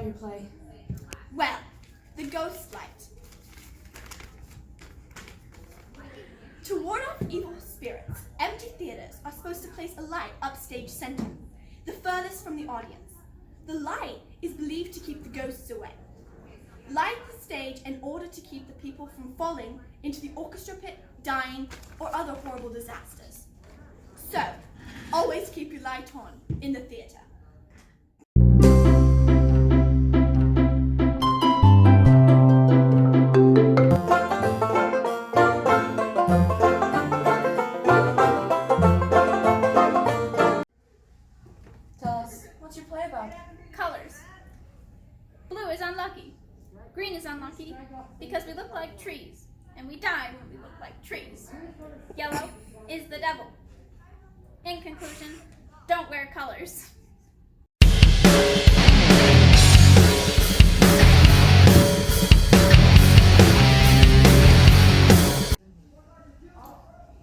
about your play? Well, the ghost light. To ward off evil spirits, empty theaters are supposed to place a light upstage center, the furthest from the audience. The light is believed to keep the ghosts away. Light the stage in order to keep the people from falling into the orchestra pit, dying, or other horrible disasters. So, always keep your light on in the theater. Tell us, what's your play about? Colors. Blue is unlucky. Green is unlucky because we look like trees, and we die when we look like trees. Yellow is the devil. In conclusion, don't wear colors.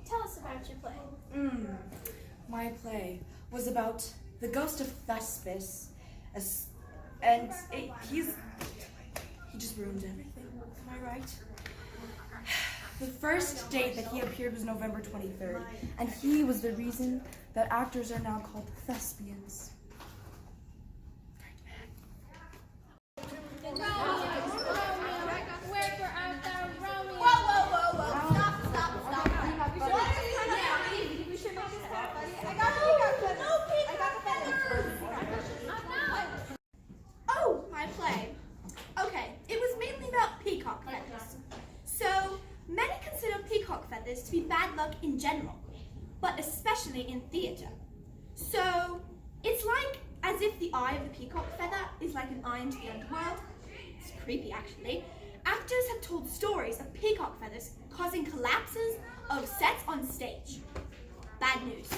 Tell us about your play. My play was about the ghost of Thespis, and he just ruined everything. Am I right? The first date that he appeared was November 23rd, and he was the reason that actors are now called thespians. Oh, my play. Okay, it was mainly about peacock feathers. So, many consider peacock feathers to be bad luck in general, but especially in theatre. So, it's like as if the eye of the peacock feather is like an eye into the underworld. It's creepy, actually. Actors have told stories of peacock feathers causing collapses of sets on stage. Bad news.